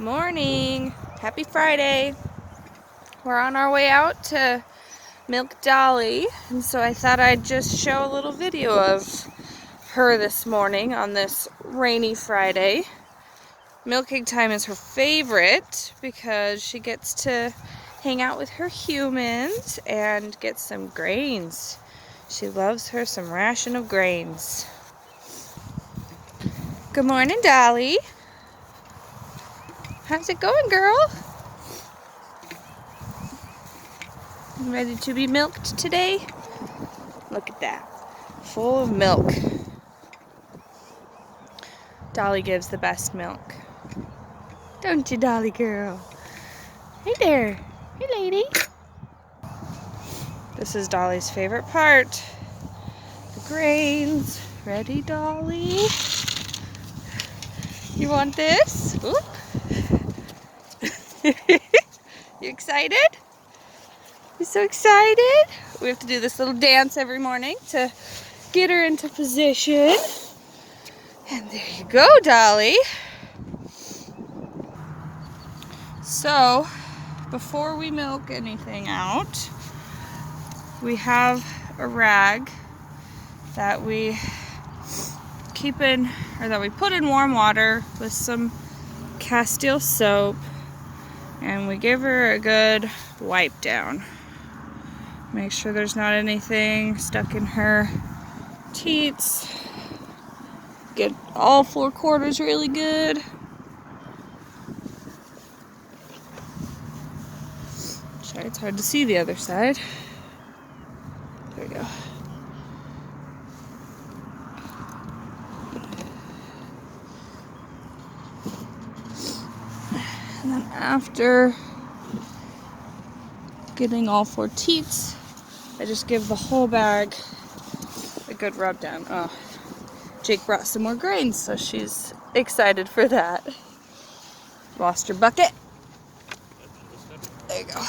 Morning. Happy Friday. We're on our way out to milk Dolly, and so I thought I'd just show a little video of her this morning on this rainy Friday. Milking time is her favorite because she gets to hang out with her humans and get some grains. She loves her some ration of grains. Good morning, Dolly. How's it going, girl? Ready to be milked today? Look at that. Full of milk. Dolly gives the best milk. Don't you, Dolly girl? Hey there. Hey, lady. This is Dolly's favorite part. The grains. Ready, Dolly? You want this? Oop. You excited? You so excited? We have to do this little dance every morning to get her into position. And there you go, Dolly. So, before we milk anything out, we have a rag that we keep in, or that we put in warm water with some Castile soap, and we give her a good wipe down. Make sure there's not anything stuck in her teats. Get all 4 quarters really good. Sorry, it's hard to see the other side. There we go. And then after getting all 4 teats, I just give the whole bag a good rub down. Oh, Jake brought some more grains, so she's excited for that. Lost her bucket. There you go.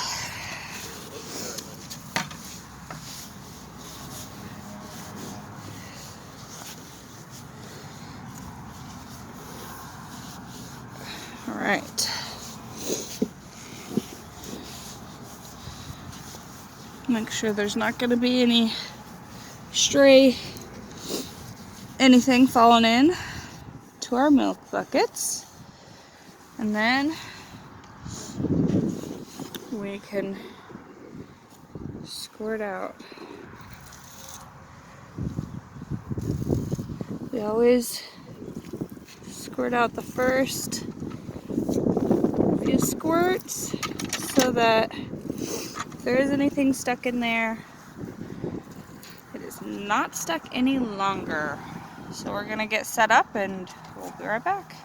All right. Make sure there's not going to be any stray anything falling in to our milk buckets. And then we can squirt out. We always squirt out the first few squirts so that if there is anything stuck in there, it is not stuck any longer. So we're gonna get set up and we'll be right back.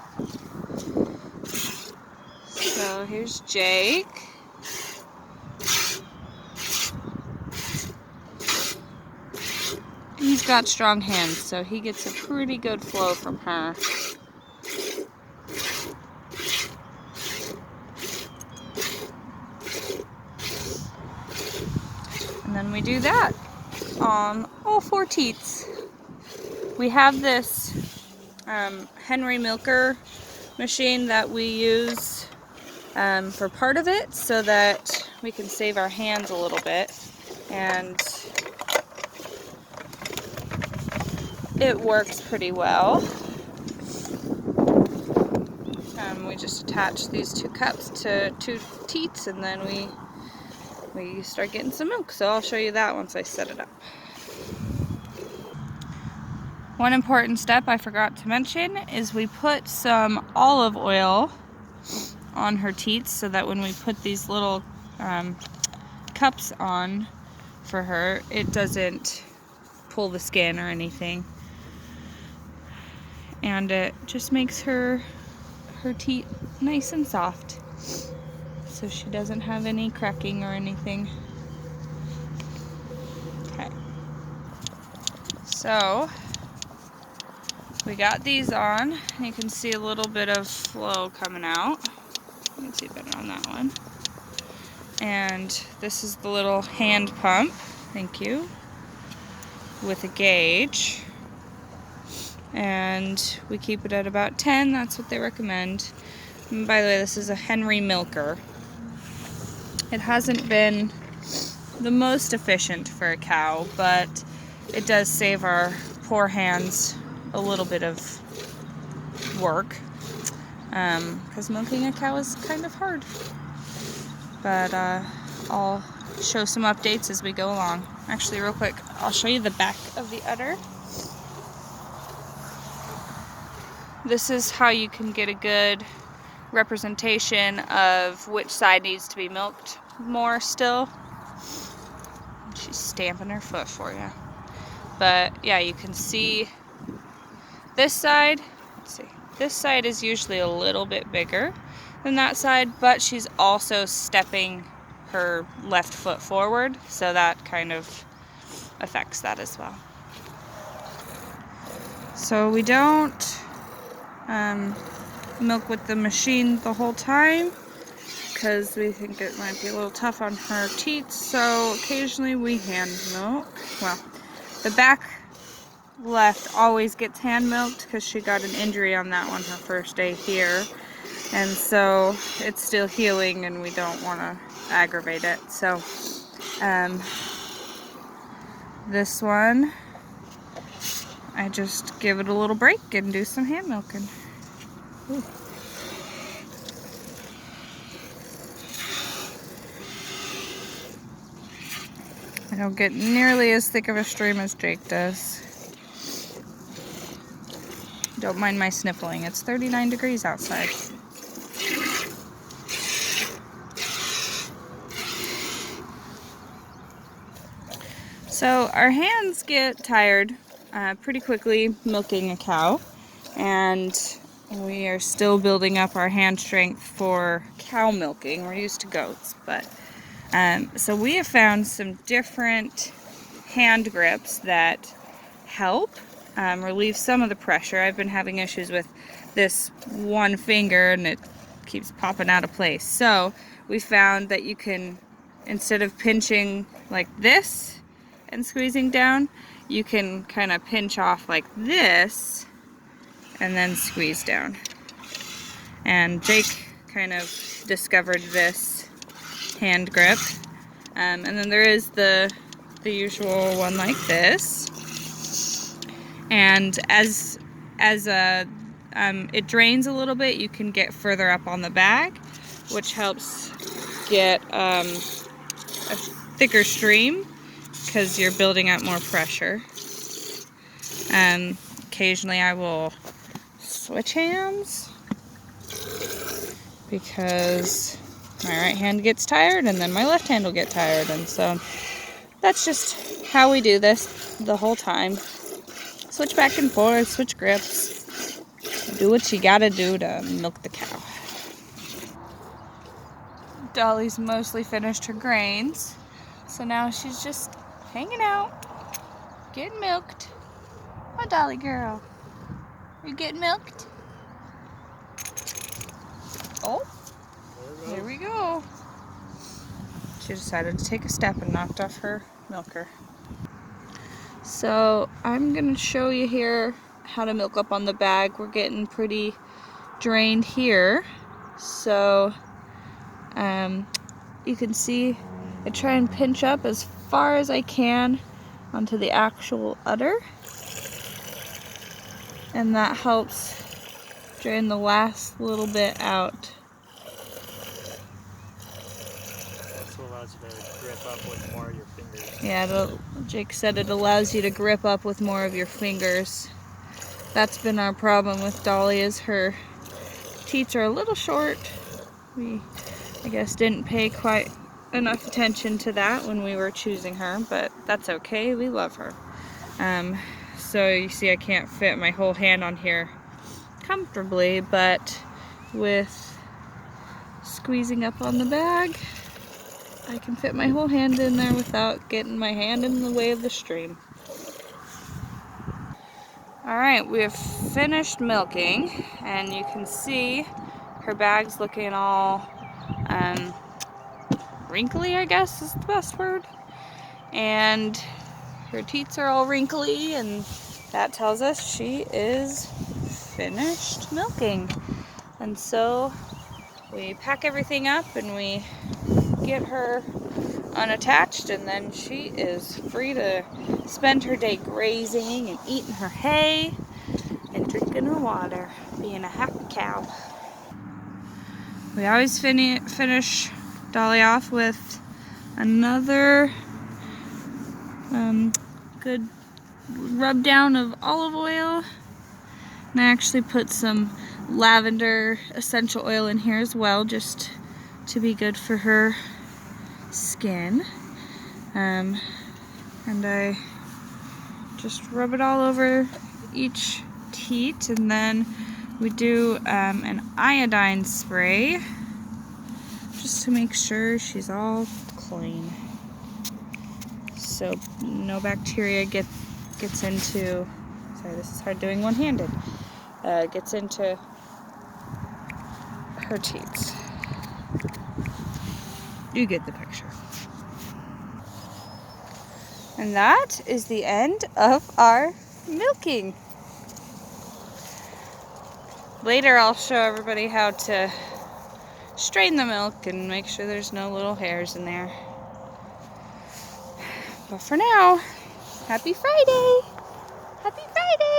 So here's Jake. He's got strong hands, so he gets a pretty good flow from her. And then we do that on all 4 teats. We have this Henry milker machine that we use for part of it so that we can save our hands a little bit, and it works pretty well. We just attach these 2 cups to 2 teats, and then we start getting some milk. So I'll show you that once I set it up. One important step I forgot to mention is we put some olive oil on her teats so that when we put these little cups on for her, it doesn't pull the skin or anything. And it just makes her teat nice and soft, so she doesn't have any cracking or anything. Okay. So we got these on. You can see a little bit of flow coming out. You can see better on that one. And this is the little hand pump. Thank you. With a gauge. And we keep it at about 10. That's what they recommend. And by the way, this is a Henry milker. It hasn't been the most efficient for a cow, but it does save our poor hands a little bit of work, because milking a cow is kind of hard. But I'll show some updates as we go along. Actually, real quick, I'll show you the back of the udder. This is how you can get a good representation of which side needs to be milked more still. She's stamping her foot for you. But yeah, you can see this side. Let's see. This side is usually a little bit bigger than that side, but she's also stepping her left foot forward, so that kind of affects that as well. So we don't milk with the machine the whole time because we think it might be a little tough on her teats, so occasionally we hand milk. Well, the back left always gets hand milked because she got an injury on that one her first day here, and so it's still healing and we don't want to aggravate it. So this one I just give it a little break and do some hand milking. Ooh. I don't get nearly as thick of a stream as Jake does. Don't mind my sniffling. It's 39 degrees outside. So our hands get tired pretty quickly milking a cow, and we are still building up our hand strength for cow milking. We're used to goats, but so we have found some different hand grips that help relieve some of the pressure. I've been having issues with this one finger and it keeps popping out of place. So we found that you can, instead of pinching like this and squeezing down, you can kind of pinch off like this and then squeeze down. And Jake kind of discovered this hand grip, and then there is the usual one like this, and as it drains a little bit, you can get further up on the bag, which helps get a thicker stream because you're building up more pressure. Occasionally I will switch hands because my right hand gets tired and then my left hand will get tired, and so that's just how we do this the whole time. Switch back and forth, switch grips, do what you gotta do to milk the cow. Dolly's mostly finished her grains, so now she's just hanging out, getting milked. Oh, Dolly girl, are you getting milked? Oh, here we go. She decided to take a step and knocked off her milker. So I'm gonna show you here how to milk up on the bag. We're getting pretty drained here. So you can see I try and pinch up as far as I can onto the actual udder. And that helps drain the last little bit out. So it allows you to grip up with more of your fingers. Yeah, Jake said it allows you to grip up with more of your fingers. That's been our problem with Dolly, is her teats are a little short. We, I guess, didn't pay quite enough attention to that when we were choosing her, but that's okay, we love her. So you see I can't fit my whole hand on here comfortably, but with squeezing up on the bag, I can fit my whole hand in there without getting my hand in the way of the stream. Alright, we have finished milking, and you can see her bag's looking all wrinkly, I guess is the best word. And her teats are all wrinkly, and that tells us she is finished milking. And so we pack everything up and we get her unattached, and then she is free to spend her day grazing and eating her hay and drinking her water, being a happy cow. We always finish Dolly off with another good rub down of olive oil, and I actually put some lavender essential oil in here as well, just to be good for her skin. And I just rub it all over each teat, and then we do an iodine spray just to make sure she's all clean, so no bacteria gets into, sorry, this is hard doing one-handed, gets into her teats. You get the picture. And that is the end of our milking. Later I'll show everybody how to strain the milk and make sure there's no little hairs in there. But for now, happy Friday! Happy Friday!